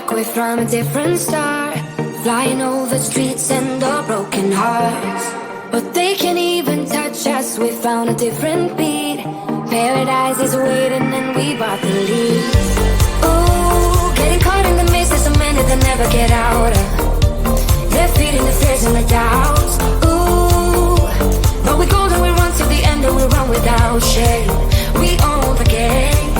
like we're from a different star, flying over streets and our broken hearts. But they can't even touch us, we found a different beat. Paradise is waiting and we bought the lead. Ooh, getting caught in the mist, there's so many that never get out of. They're feeding the fears and the doubts. Ooh, but we go and we run to the end and we run without shame. We own the game.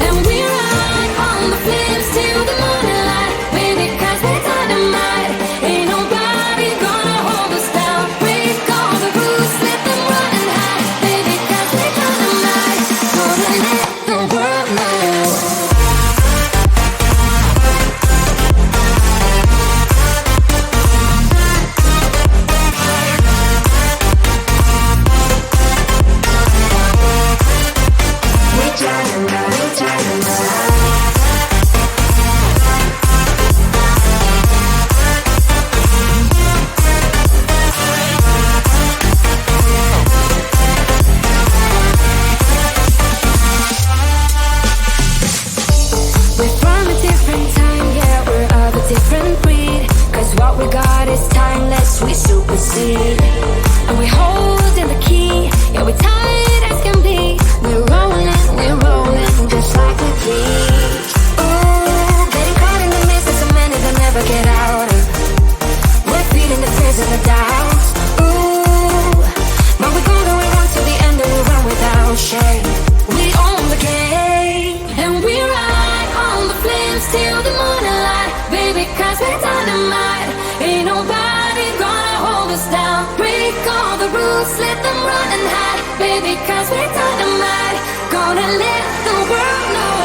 And we ride on the flames till the morning light. Baby, cause we're dynamite. Ain't nobody gonna hold us down. Break all the rules, let them run and hide. Baby, cause we're dynamite. Gonna let the world know. Different breed, cause what we got is timeless, we supersede. And we hold in the key, yeah, we're tight as can be. We're rolling, just like we please. Ooh, getting caught in the mist, there's so many that never get out of. We're feeding the fears and the doubts. Ooh, but we go to we run to the end and we run without shame. We own the game, and we ride on the flames till the morning light. Baby, cause we're dynamite. Ain't nobody gonna hold us down. Break all the rules, let them run and hide. Baby, cause we're dynamite. Gonna let the world know.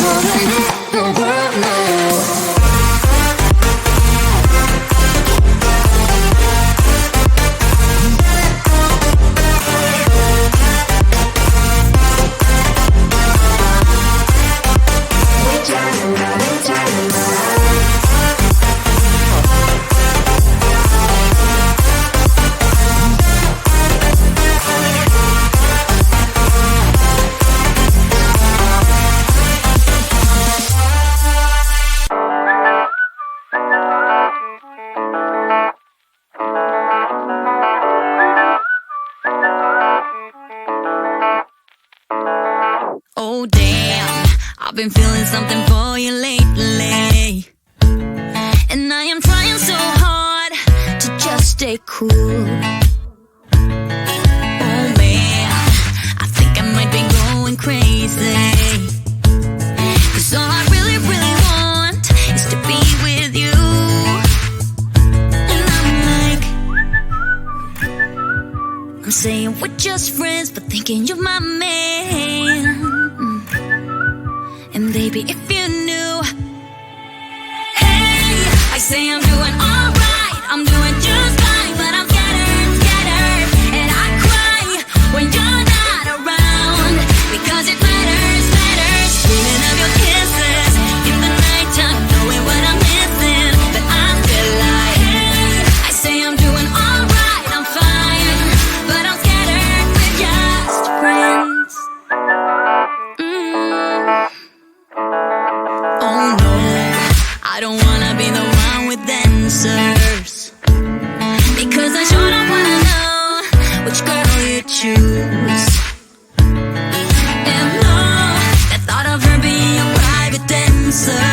Gonna let the world know. Oh damn, I've been feeling something for you lately, and I am trying so hard to just stay cool. Oh man, I think I might be going crazy, cause all I really want is to be with you. And I'm saying we're just friends, but thinking you're my man. And baby, if you knew, hey, I say I'm doing alright, I'm doing just fine, but I'm scattered, and I cry when you're not around, because it matters, dreaming of your kisses in the nighttime, knowing what I'm missing, but I'm still like, hey, I say I'm doing alright, I'm fine, but I'm scattered, we're just friends. Oh no, I don't wanna be the one with answers, because I sure don't wanna know which girl you choose. And no, the thought of her being a private dancer,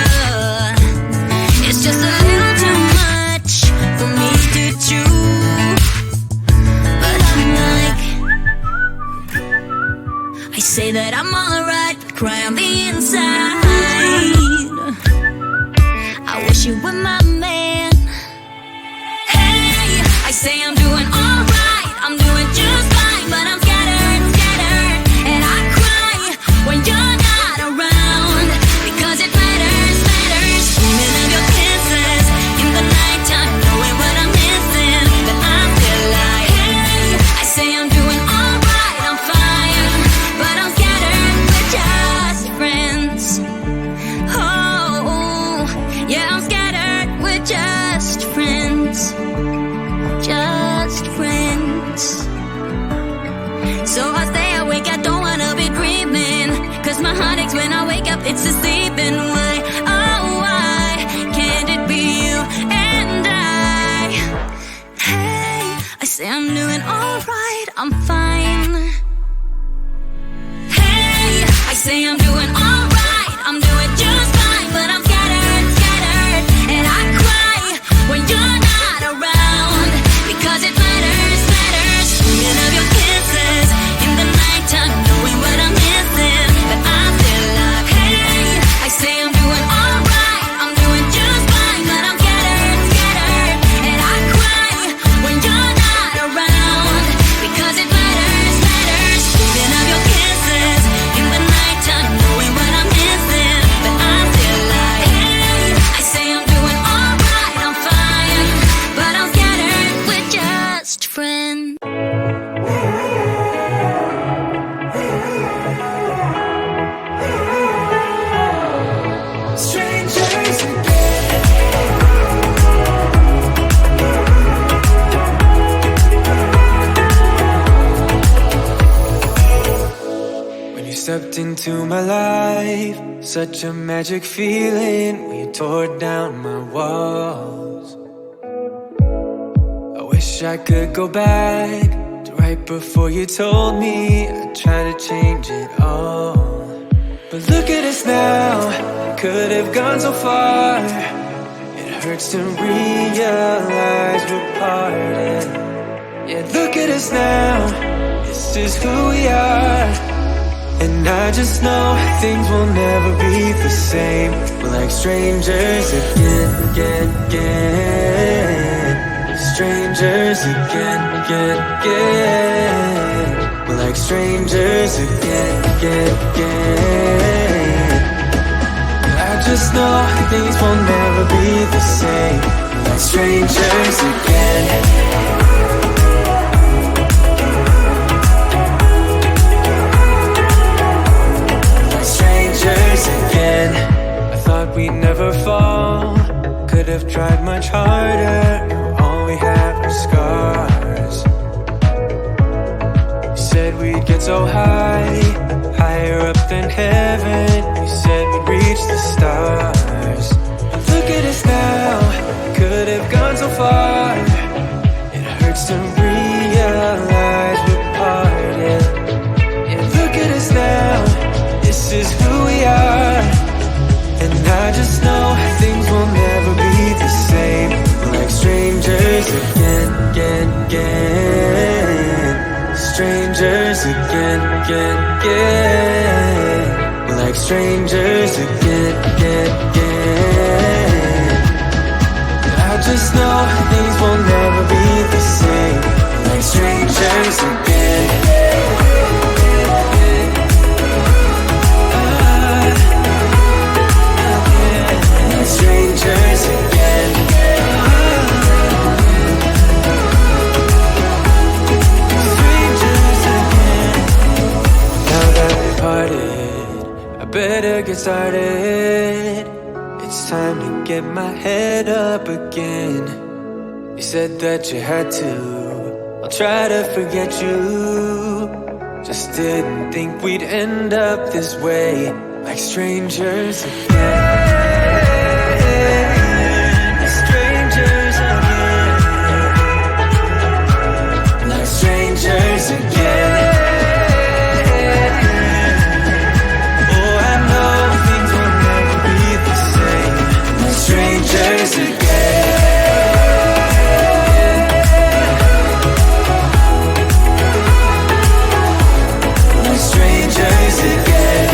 it's just a little too much for me to chew. But I'm like, I say that I'm alright, but cry on the inside. I wish you were my man. Hey, I say I'm doing alright, I'm doing just fine, but I'm scattered, and I cry when you're not around, because it matters, dreaming of your kisses in the nighttime, knowing what I'm missing, but I'm still like, hey, I say I'm doing alright, I'm fine, but I'm scattered, we're just friends. stepped into my life, such a magic feeling when you tore down my walls. I wish I could go back to right before you told me I'd try to change it all. But look at us now, could have gone so far. It hurts to realize we're parted. Yeah, look at us now, this is who we are. And I just know things will never be the same. We're like strangers again. Strangers again. We're like strangers again. I just know things will never be the same. We're like strangers again. Again, I thought we'd never fall. Could have tried much harder. Now all we have are scars. You said we'd get so high, higher up than heaven. You said we'd reach the stars. But look at us now, could have gone so far. It hurts to realize we're parted. Yeah, look at us now, this is who we are. And I just know things will never be the same. We're like strangers again. Strangers again. We're like strangers again. I just know things will never be the same. We're like strangers again. Strangers again. Strangers again. Now that we parted, I better get started. It's time to get my head up again. You said that you had to, I'll try to forget you. Just didn't think we'd end up this way, like strangers again. Strangers again. Oh, I know things will never be the same. We're strangers again. We're strangers again.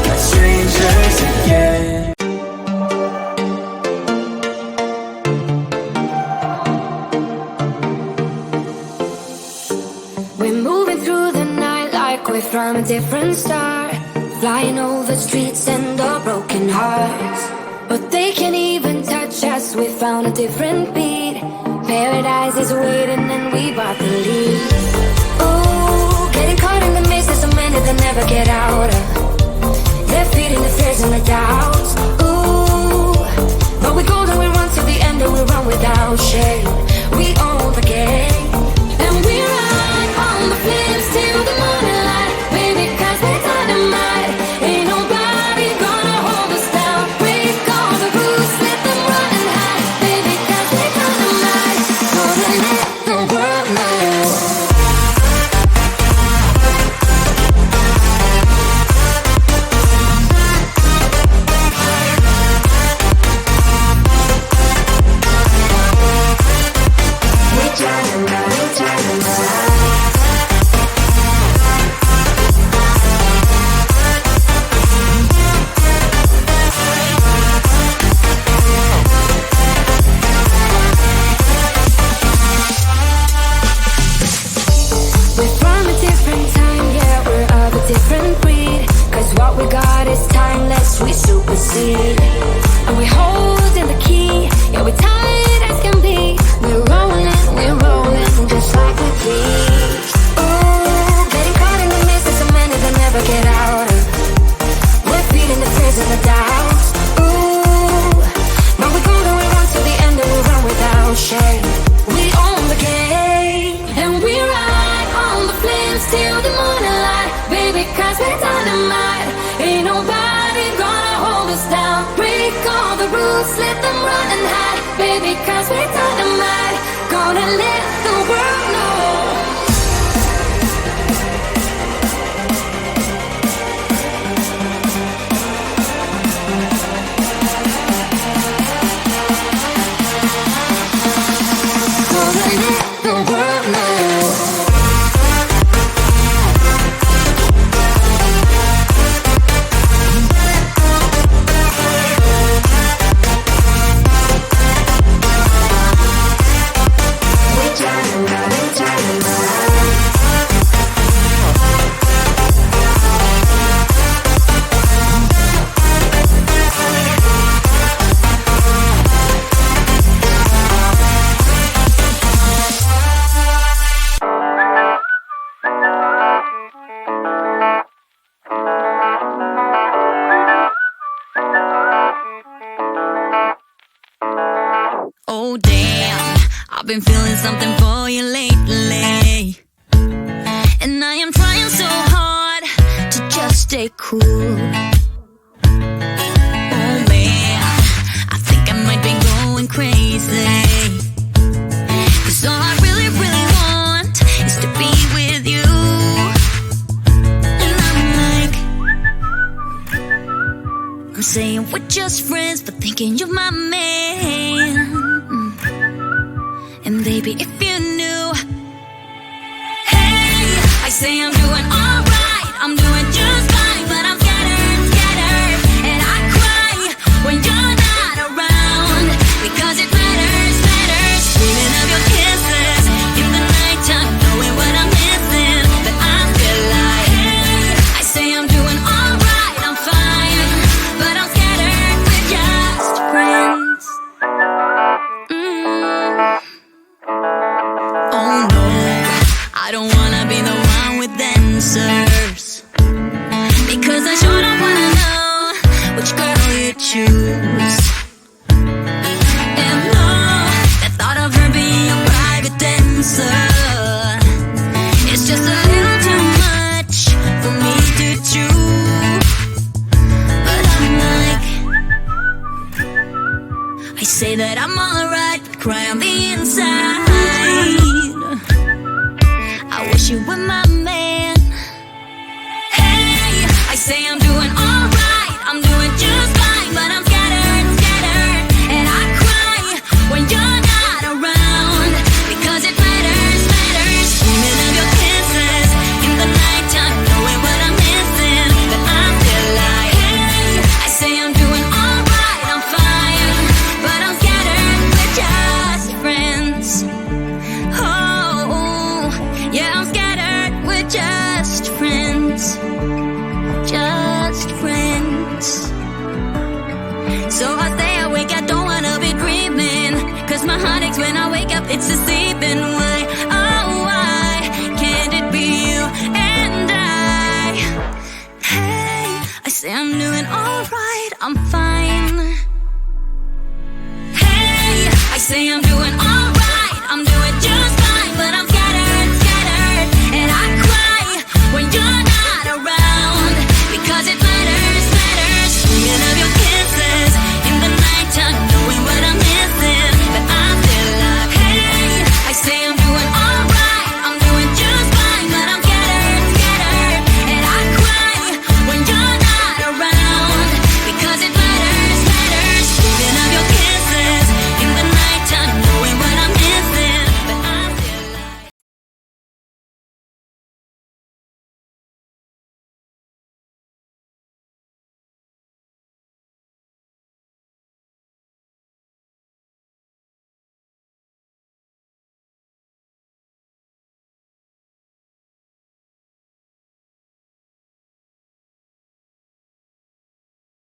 We're strangers again. From a different star, flying over streets and our broken hearts. But they can't even touch us, we found a different beat. Paradise is waiting and we bought the lead. Ooh, getting caught in the mist, there's so many that never get out of. They're feeding the fears and the doubts. Ooh, but we go and we run to the end and we run without shame. We own the game, and we run on the flames till the morning light. Ain't nobody gonna hold us down. Break all the rules, let them run and hide. Baby, 'cause we're dynamite. Gonna let the world know. We're dynamite. Different breed, 'cause what we got is timeless, we supersede. And we're holding the key, yeah, we're tight as can be. We're rolling, just like we please. Ooh, getting caught in the mist, there's so many that never get out of. We're feeding the fears and the doubts. Ooh, but we go to we run to the end and we run without shame. We all till the morning light, baby, 'cause we're dynamite. Ain't nobody gonna hold us down. Break all the rules, let them run and hide, baby, 'cause we're dynamite. Gonna let the world know. Oh damn, I've been feeling something for you lately, and I am trying so hard to just stay cool. Oh man, I think I might be going crazy, 'cause all I really, really want is to be with you. And I'm like, I'm saying we're just friends, but thinking you're my man. And baby, if you knew, hey, I say I'm doing alright, I'm doing just fine, but I'm scattered, scattered, and I cry when you're not around, because it matters, matters. Dreaming of your kisses in the nighttime, knowing what I'm missing, but I'm still like, hey, I say I'm doing alright, I'm fine, but I'm scattered, we're just friends. Oh no, I don't wanna be the one with answers, because I sure don't wanna know which girl you choose. And no, the thought of her being a private dancer, it's just a little too much for me to chew. But I'm like, I say that I'm alright, but cry on the inside. I wish you were my man. Hey, I say I'm doing alright, I'm doing just fine, but I'm scattered, scattered, and I cry when you're not around, because it matters, matters. Dreaming of your kisses in the nighttime, knowing what I'm missing, but I'm still like, hey, I say I'm doing alright, I'm fine, but I'm scattered, we're just friends. Oh, yeah, I'm scattered, we're just friends. Just friends. So I stay awake, I don't wanna be dreaming, 'cause my heart aches when I wake up, it's deceiving. Why, oh why can't it be you and I? Hey, I say I'm doing alright, I'm fine.